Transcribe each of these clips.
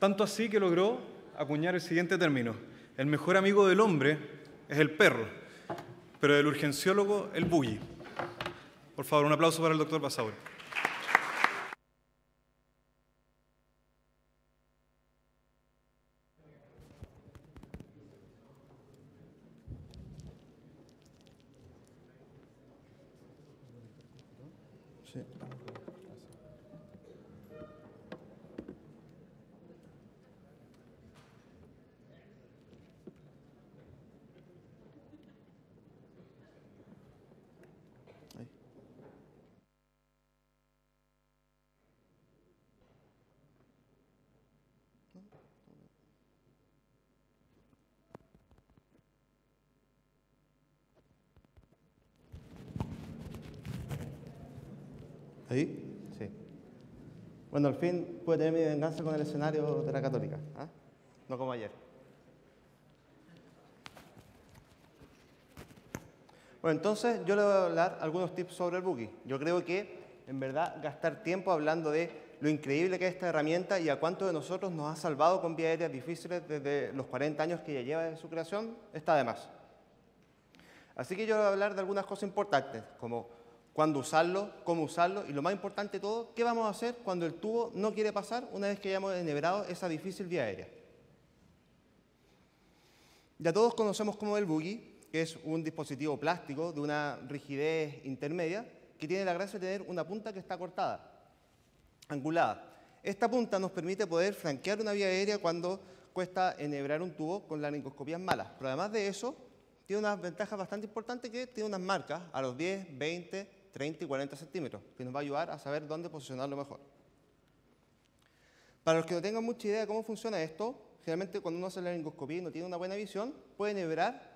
Tanto así que logró acuñar el siguiente término: el mejor amigo del hombre es el perro, pero del urgenciólogo el buggy. Por favor, un aplauso para el doctor Basauri. Sí. Ahí. ¿Ahí? Sí. Bueno, al fin pude tener mi venganza con el escenario de la Católica, ¿ah? No como ayer. Bueno, entonces yo le voy a hablar algunos tips sobre el buggy. Yo creo que, en verdad, gastar tiempo hablando de lo increíble que es esta herramienta y a cuántos de nosotros nos ha salvado con vías aéreas difíciles desde los 40 años que ya lleva de su creación, está de más. Así que yo voy a hablar de algunas cosas importantes, como cuándo usarlo, cómo usarlo y lo más importante de todo, qué vamos a hacer cuando el tubo no quiere pasar una vez que hayamos enhebrado esa difícil vía aérea. Ya todos conocemos como el buggy, que es un dispositivo plástico de una rigidez intermedia que tiene la gracia de tener una punta que está cortada, angulada. Esta punta nos permite poder franquear una vía aérea cuando cuesta enhebrar un tubo con laringoscopías malas. Pero además de eso, tiene unas ventajas bastante importantes, que tiene unas marcas a los 10, 20, 30 y 40 centímetros, que nos va a ayudar a saber dónde posicionarlo mejor. Para los que no tengan mucha idea de cómo funciona esto, generalmente cuando uno hace laringoscopía y no tiene una buena visión, puede enhebrar,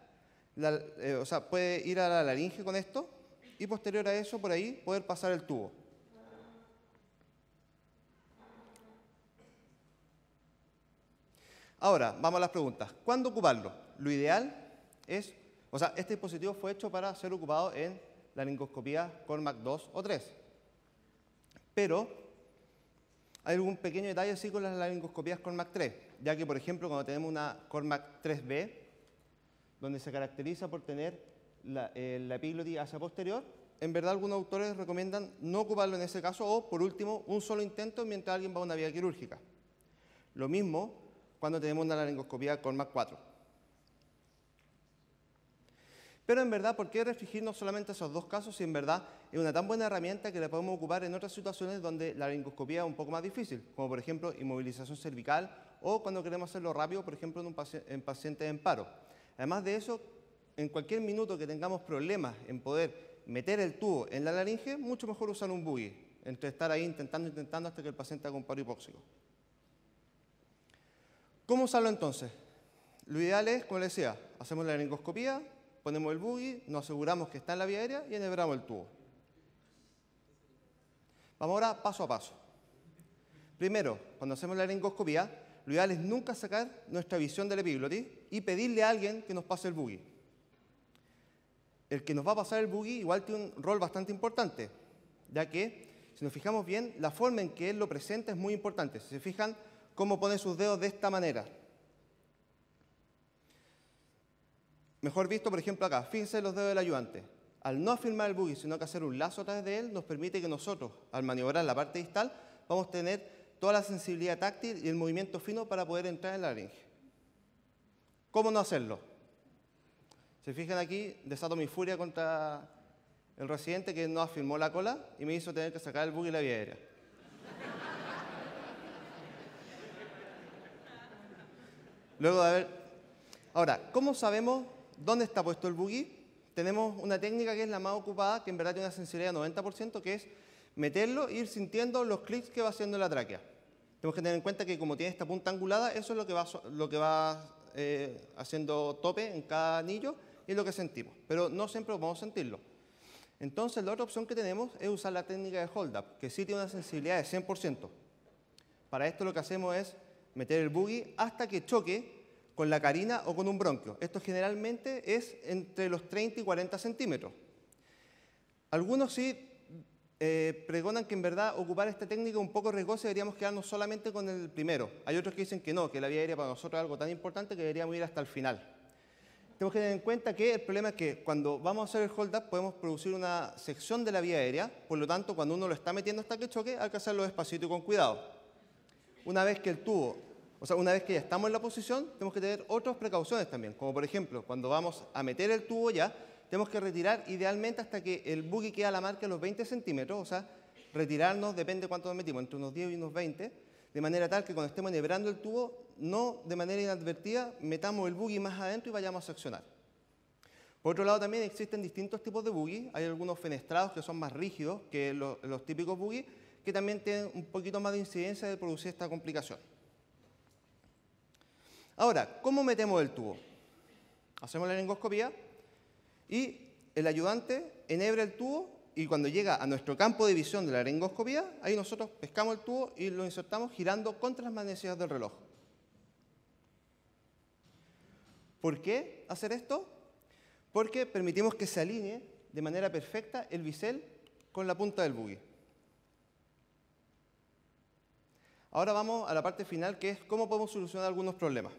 puede ir a la laringe con esto y posterior a eso, por ahí, poder pasar el tubo. Ahora, vamos a las preguntas. ¿Cuándo ocuparlo? Lo ideal es, este dispositivo fue hecho para ser ocupado en laringoscopía CORMAC 2 o 3. Pero hay algún pequeño detalle así con las laringoscopías CORMAC 3, ya que, por ejemplo, cuando tenemos una CORMAC 3B, donde se caracteriza por tener la epiglotis hacia posterior, en verdad algunos autores recomiendan no ocuparlo en ese caso o, por último, un solo intento mientras alguien va a una vía quirúrgica. Lo mismo cuando tenemos una laringoscopía CORMAC 4. Pero en verdad, ¿por qué restringirnos solamente a esos dos casos si en verdad es una tan buena herramienta que la podemos ocupar en otras situaciones donde la laringoscopía es un poco más difícil, como por ejemplo inmovilización cervical o cuando queremos hacerlo rápido, por ejemplo en pacientes en paro? Además de eso, en cualquier minuto que tengamos problemas en poder meter el tubo en la laringe, mucho mejor usar un buggy, entre estar ahí intentando hasta que el paciente haga un paro hipóxico. ¿Cómo usarlo entonces? Lo ideal es, como les decía, hacemos la laringoscopía, ponemos el buggy, nos aseguramos que está en la vía aérea y enhebramos el tubo. Vamos ahora paso a paso. Primero, cuando hacemos la laringoscopía, lo ideal es nunca sacar nuestra visión del epiglotis y pedirle a alguien que nos pase el buggy. El que nos va a pasar el buggy igual tiene un rol bastante importante, ya que, si nos fijamos bien, la forma en que él lo presenta es muy importante. Si se fijan cómo pone sus dedos de esta manera. Mejor visto, por ejemplo, acá. Fíjense los dedos del ayudante. Al no afirmar el buggy, sino que hacer un lazo a través de él, nos permite que nosotros, al maniobrar la parte distal, vamos a tener toda la sensibilidad táctil y el movimiento fino para poder entrar en la laringe. ¿Cómo no hacerlo? Se fijan aquí, desato mi furia contra el residente que no afirmó la cola y me hizo tener que sacar el buggy de la vía aérea. Luego de haber... Ahora, ¿cómo sabemos dónde está puesto el buggy? Tenemos una técnica que es la más ocupada, que en verdad tiene una sensibilidad de 90%, que es meterlo e ir sintiendo los clics que va haciendo la tráquea. Tenemos que tener en cuenta que como tiene esta punta angulada, eso es lo que va haciendo tope en cada anillo y es lo que sentimos. Pero no siempre podemos sentirlo. Entonces, la otra opción que tenemos es usar la técnica de hold-up, que sí tiene una sensibilidad de 100%. Para esto lo que hacemos es meter el buggy hasta que choque con la carina o con un bronquio. Esto generalmente es entre los 30 y 40 centímetros. Algunos sí pregonan que en verdad ocupar esta técnica es un poco riesgosa y deberíamos quedarnos solamente con el primero. Hay otros que dicen que no, que la vía aérea para nosotros es algo tan importante que deberíamos ir hasta el final. Tenemos que tener en cuenta que el problema es que cuando vamos a hacer el hold up podemos producir una sección de la vía aérea, por lo tanto cuando uno lo está metiendo hasta que choque hay que hacerlo despacito y con cuidado. Una vez que el tubo, una vez que ya estamos en la posición, tenemos que tener otras precauciones también, como por ejemplo cuando vamos a meter el tubo ya, tenemos que retirar idealmente hasta que el buggy quede a la marca de los 20 centímetros, o sea, retirarnos, depende de cuánto nos metimos, entre unos 10 y unos 20, de manera tal que cuando estemos enhebrando el tubo, no de manera inadvertida metamos el buggy más adentro y vayamos a seccionar. Por otro lado, también existen distintos tipos de buggy. Hay algunos fenestrados que son más rígidos que los típicos buggy, que también tienen un poquito más de incidencia de producir esta complicación. Ahora, ¿cómo metemos el tubo? Hacemos la laringoscopía y el ayudante enhebra el tubo y cuando llega a nuestro campo de visión de la laringoscopía, ahí nosotros pescamos el tubo y lo insertamos girando contra las manecillas del reloj. ¿Por qué hacer esto? Porque permitimos que se alinee de manera perfecta el bisel con la punta del buggy. Ahora vamos a la parte final, que es cómo podemos solucionar algunos problemas.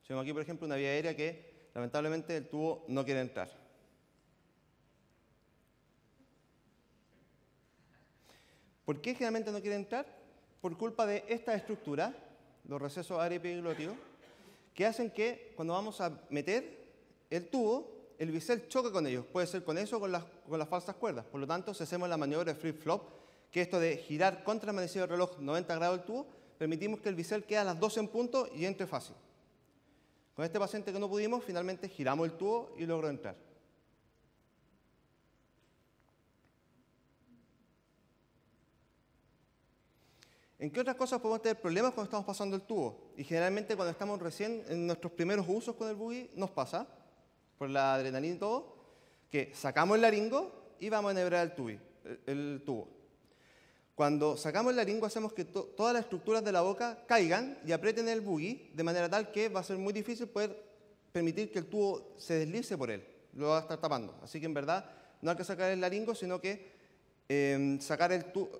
Tenemos aquí, por ejemplo, una vía aérea que lamentablemente el tubo no quiere entrar. ¿Por qué generalmente no quiere entrar? Por culpa de esta estructura, los recesos areoepiglóticos, que hacen que cuando vamos a meter el tubo, el bisel choque con ellos. Puede ser con eso o con las falsas cuerdas. Por lo tanto, si hacemos la maniobra de flip-flop, que esto de girar contra la manecilla del reloj 90 grados del tubo, permitimos que el bisel quede a las 12 en punto y entre fácil. Con este paciente que no pudimos, finalmente giramos el tubo y logró entrar. ¿En qué otras cosas podemos tener problemas cuando estamos pasando el tubo? Y generalmente cuando estamos recién en nuestros primeros usos con el buggy nos pasa, por la adrenalina y todo, que sacamos el laringo y vamos a enhebrar el tubo. Cuando sacamos el laringo hacemos que todas las estructuras de la boca caigan y aprieten el buggy de manera tal que va a ser muy difícil poder permitir que el tubo se deslice por él. Lo va a estar tapando. Así que en verdad no hay que sacar el laringo, sino que sacar el tubo...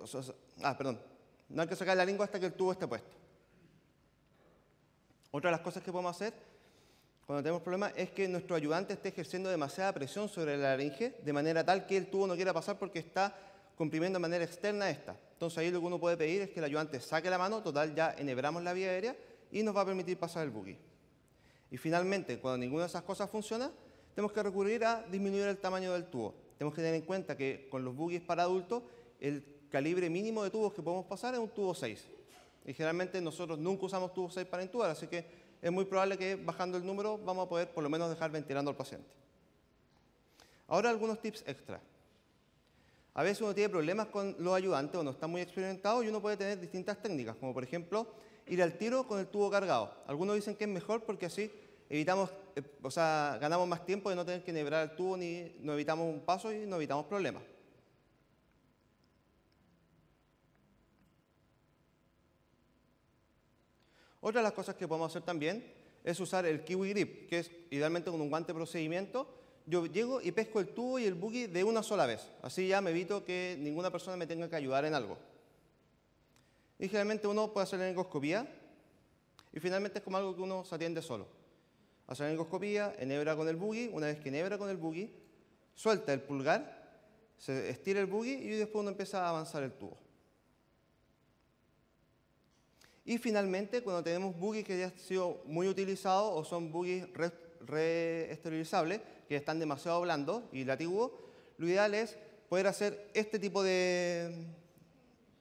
No hay que sacar el laringo hasta que el tubo esté puesto. Otra de las cosas que podemos hacer cuando tenemos problemas es que nuestro ayudante esté ejerciendo demasiada presión sobre la laringe de manera tal que el tubo no quiera pasar porque está comprimiendo de manera externa esta. Entonces ahí lo que uno puede pedir es que el ayudante saque la mano, total ya enhebramos la vía aérea y nos va a permitir pasar el buggy. Y finalmente, cuando ninguna de esas cosas funciona, tenemos que recurrir a disminuir el tamaño del tubo. Tenemos que tener en cuenta que con los buggies para adultos, el calibre mínimo de tubos que podemos pasar es un tubo 6. Y generalmente nosotros nunca usamos tubo 6 para intubar, así que es muy probable que bajando el número vamos a poder por lo menos dejar ventilando al paciente. Ahora algunos tips extra. A veces uno tiene problemas con los ayudantes o no está muy experimentado y uno puede tener distintas técnicas, como por ejemplo ir al tiro con el tubo cargado. Algunos dicen que es mejor porque así evitamos, ganamos más tiempo de no tener que enhebrar el tubo, no evitamos un paso y no evitamos problemas. Otra de las cosas que podemos hacer también es usar el kiwi grip, que es idealmente con un guante de procedimiento. Yo llego y pesco el tubo y el buggy de una sola vez. Así ya me evito que ninguna persona me tenga que ayudar en algo. Y generalmente uno puede hacer la laringoscopía y finalmente es como algo que uno se atiende solo. Hace la laringoscopía, enhebra con el buggy. Una vez que enhebra con el buggy, suelta el pulgar, se estira el buggy y después uno empieza a avanzar el tubo. Y finalmente, cuando tenemos buggies que ya han sido muy utilizados o son buggies reesterilizables, que están demasiado blandos y latigudos, lo ideal es poder hacer este tipo de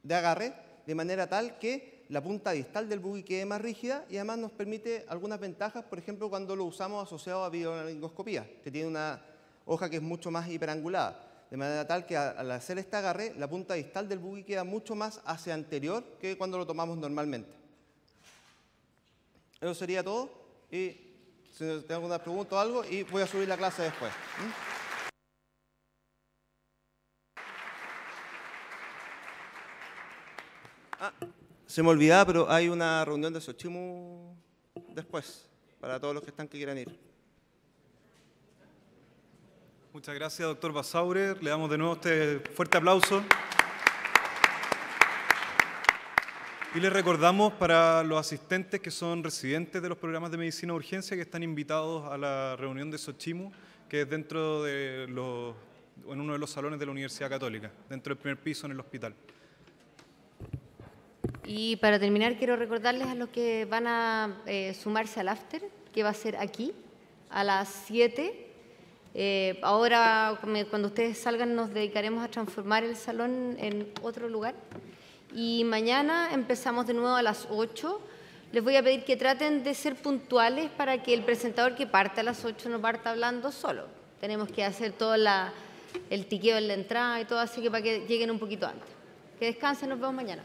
agarre de manera tal que la punta distal del buggy quede más rígida y además nos permite algunas ventajas, por ejemplo, cuando lo usamos asociado a videolaringoscopía, que tiene una hoja que es mucho más hiperangulada, de manera tal que al hacer este agarre, la punta distal del buggy queda mucho más hacia anterior que cuando lo tomamos normalmente. Eso sería todo y si tengo alguna pregunta o algo, y voy a subir la clase después. Se me olvidaba, pero hay una reunión de Xochimú después, para todos los que quieran ir. Muchas gracias, doctor Basaure. Le damos de nuevo este fuerte aplauso. Y les recordamos para los asistentes que son residentes de los programas de medicina de urgencia que están invitados a la reunión de Xochimilco, que es dentro de en uno de los salones de la Universidad Católica, dentro del primer piso en el hospital. Y para terminar, quiero recordarles a los que van a sumarse al after, que va a ser aquí, a las 7. Ahora, cuando ustedes salgan, nos dedicaremos a transformar el salón en otro lugar. Y mañana empezamos de nuevo a las 8. Les voy a pedir que traten de ser puntuales para que el presentador que parte a las 8 no parta hablando solo. Tenemos que hacer todo el tiqueo en la entrada y todo, así que para que lleguen un poquito antes. Que descansen, nos vemos mañana.